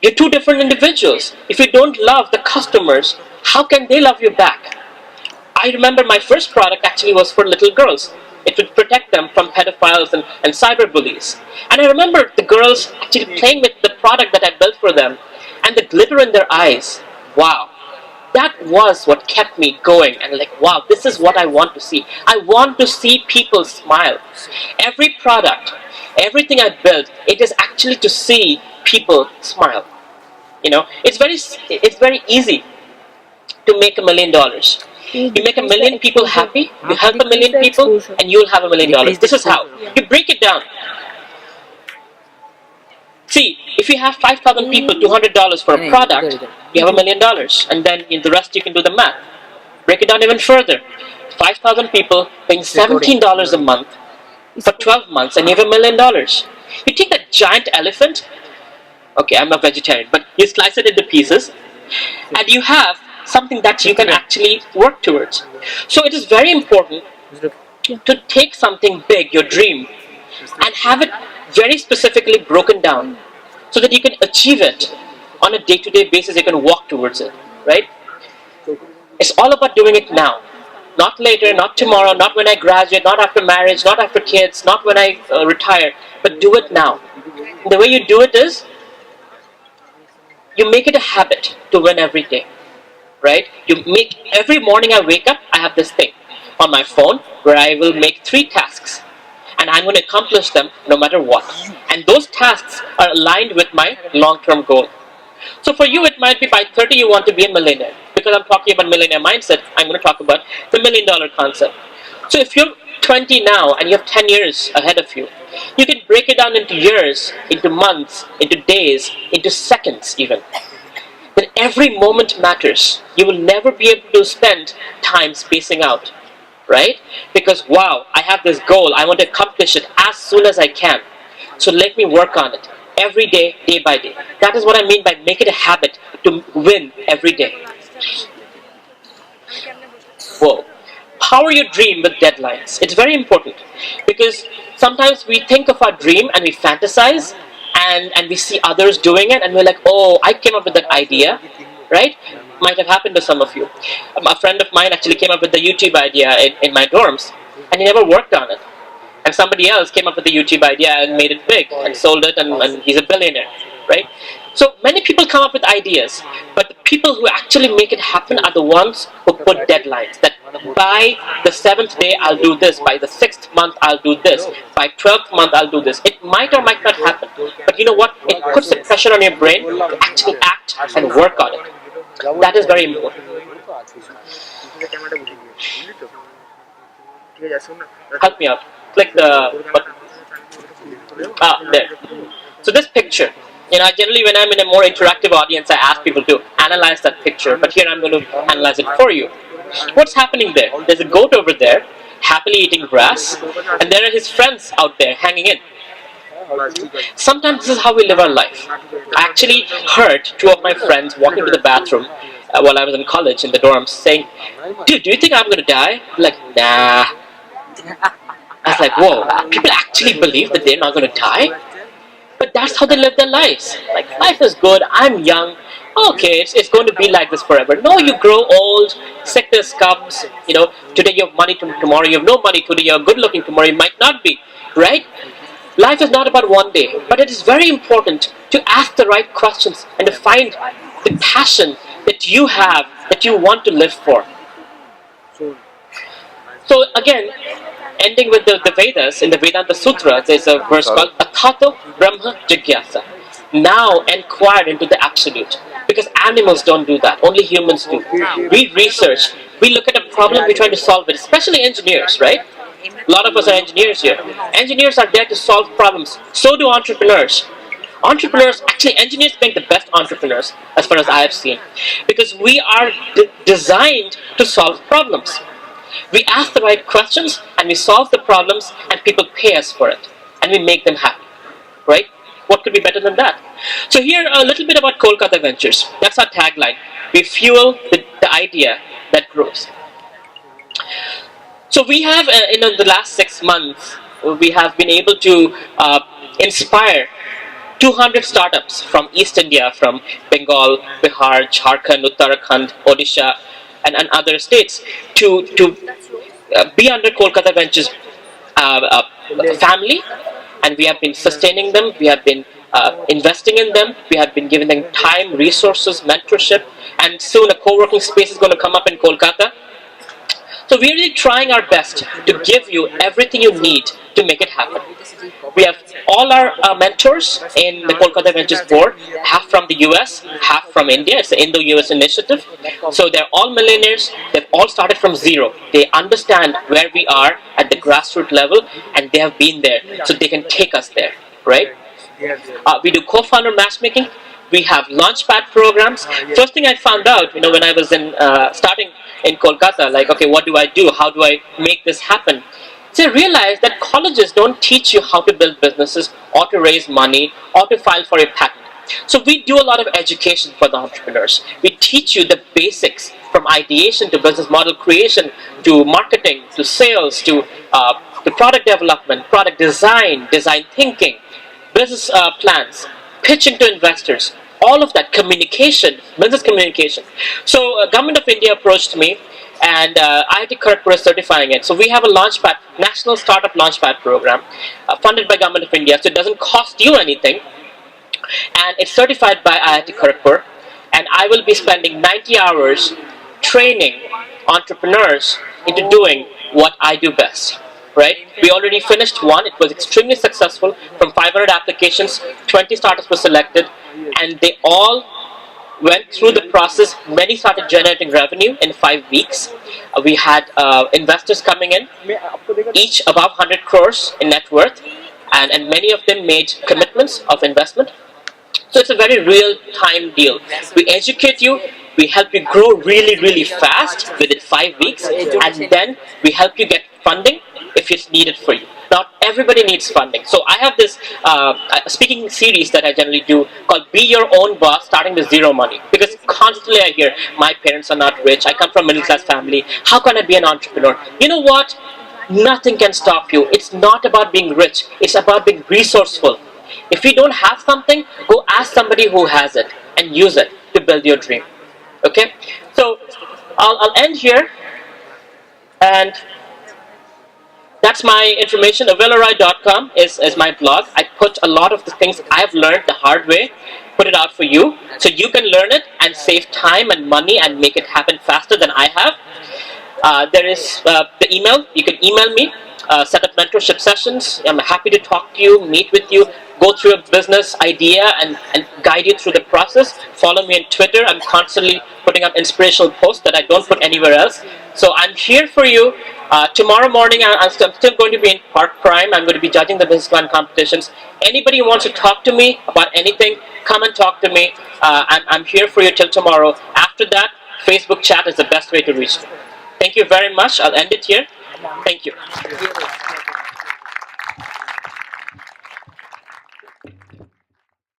You're two different individuals. If you don't love the customers, how can they love you back? I remember my first product actually was for little girls. It would protect them from pedophiles and cyberbullies. And I remember the girls actually playing with the product that I built for them and the glitter in their eyes. Wow. That was what kept me going and like, wow, this is what I want to see. I want to see people smile. Every product, everything I built, it is actually to see people smile. It's very easy to make $1 million. You make 1 million people happy, you help 1 million people, and you'll have $1 million. This is how. You break it down. See, if you have 5,000 people, $200 for a product, you have $1 million. And then in the rest you can do the math. Break it down even further. 5,000 people paying $17 a month for 12 months and you have $1 million. You take that giant elephant, okay, I'm a vegetarian, but you slice it into pieces and you have something that you can actually work towards. So it is very important to take something big, your dream, and have it very specifically broken down so that you can achieve it on a day-to-day basis. You can walk towards it, right? It's all about doing it now, not later, not tomorrow, not when I graduate, not after marriage, not after kids, not when I retire, but do it now. And the way you do it is you make it a habit to win every day, right? You make every morning I wake up, I have this thing on my phone where I will make 3 tasks and I'm going to accomplish them no matter what. And those tasks are aligned with my long-term goal. So for you, it might be by 30 you want to be a millionaire. Because I'm talking about millionaire mindset, I'm going to talk about the $1 million concept. So if you're 20 now and you have 10 years ahead of you, you can break it down into years, into months, into days, into seconds even. Then every moment matters. You will never be able to spend time spacing out, right? Because wow, I have this goal, I want to accomplish it as soon as I can. So let me work on it every day, day by day. That is what I mean by make it a habit to win every day. Whoa. Power your dream with deadlines. It's very important because sometimes we think of our dream and we fantasize and we see others doing it and we're like, oh, I came up with that idea, right? Might have happened to some of you. A friend of mine actually came up with the YouTube idea in my dorms and he never worked on it. And somebody else came up with the YouTube idea and made it big and sold it and he's a billionaire, right? So many people come up with ideas, but the people who actually make it happen are the ones who put deadlines. That by the 7th day I'll do this, by the 6th month I'll do this, by 12th month I'll do this. It might or might not happen, but you know what? It puts the pressure on your brain to actually act and work on it. That is very important. Help me out. Click the button. There. So this picture, generally when I'm in a more interactive audience, I ask people to analyze that picture, but here I'm going to analyze it for you. What's happening there? There's a goat over there, happily eating grass, and there are his friends out there hanging in. Sometimes this is how we live our life. I actually heard 2 of my friends walking to the bathroom while I was in college in the dorms saying, dude, do you think I'm going to die? I'm like, nah. I was like, whoa, people actually believe that they're not going to die? But that's how they live their lives. Like, life is good, I'm young, okay, it's going to be like this forever. No, you grow old, sickness comes, today you have money, tomorrow you have no money, today you're good looking, tomorrow you might not be, right? Life is not about one day, but it is very important to ask the right questions and to find the passion that you have, that you want to live for. So again, ending with the Vedas, in the Vedanta Sutra, there's a verse called Athato Brahma Jigyasa. Now inquire into the absolute. Because animals don't do that, only humans do. We research, we look at a problem, we try to solve it, especially engineers, right? A lot of us are engineers here. Engineers are there to solve problems. So do entrepreneurs. Engineers make the best entrepreneurs, as far as I have seen. Because we are designed to solve problems. We ask the right questions and we solve the problems and people pay us for it. And we make them happy, right? What could be better than that? So here, a little bit about Kolkata Ventures. That's our tagline. We fuel the idea that grows. So we have, in the last 6 months, we have been able to inspire 200 startups from East India, from Bengal, Bihar, Jharkhand, Uttarakhand, Odisha, and other states to be under Kolkata Ventures family, and we have been sustaining them. We have been investing in them. We have been giving them time, resources, mentorship, and soon a co-working space is going to come up in Kolkata. So we're really trying our best to give you everything you need to make it happen. We have all our mentors in the Kolkata Ventures board, half from the US, half from India. It's the Indo-US initiative. So they're all millionaires. They've all started from zero. They understand where we are at the grassroots level, and they have been there, so they can take us there, right? We do co-founder matchmaking. We have launchpad programs. First thing I found out, when I was starting in Kolkata, like, okay, what do I do? How do I make this happen? So I realized that colleges don't teach you how to build businesses or to raise money or to file for a patent. So we do a lot of education for the entrepreneurs. We teach you the basics, from ideation to business model creation, to marketing, to sales, to product development, product design, design thinking, business plans, pitching to investors, all of that, communication, business communication. So Government of India approached me, and IIT Kharagpur is certifying it. So we have a launchpad, National Startup Launchpad program, funded by Government of India. So it doesn't cost you anything, and it's certified by IIT Kharagpur. And I will be spending 90 hours training entrepreneurs into doing what I do best. Right? We already finished one. It was extremely successful. From 500 applications, 20 startups were selected, and they all went through the process. Many started generating revenue in 5 weeks. We had investors coming in, each above 100 crores in net worth, and many of them made commitments of investment. So it's a very real-time deal. We educate you, we help you grow really, really fast within 5 weeks, and then we help you get funding if it's needed for you. Not everybody needs funding. So I have this speaking series that I generally do called Be Your Own Boss, starting with zero money. Because constantly I hear, my parents are not rich, I come from a middle class family, how can I be an entrepreneur? You know what? Nothing can stop you. It's not about being rich, it's about being resourceful. If you don't have something, go ask somebody who has it and use it to build your dream. Okay? So I'll end here, and that's my information. AveloRoy.com is my blog. I put a lot of the things I've learned the hard way, put it out for you, so you can learn it and save time and money and make it happen faster than I have. There is the email. You can email me, set up mentorship sessions. I'm happy to talk to you, meet with you, go through a business idea and guide you through the process. Follow me on Twitter. I'm constantly putting up inspirational posts that I don't put anywhere else. So I'm here for you. Tomorrow morning, I'm still going to be in Park Prime. I'm going to be judging the business plan competitions. Anybody who wants to talk to me about anything, come and talk to me. I'm here for you till tomorrow. After that, Facebook chat is the best way to reach me. Thank you very much. I'll end it here. Thank you.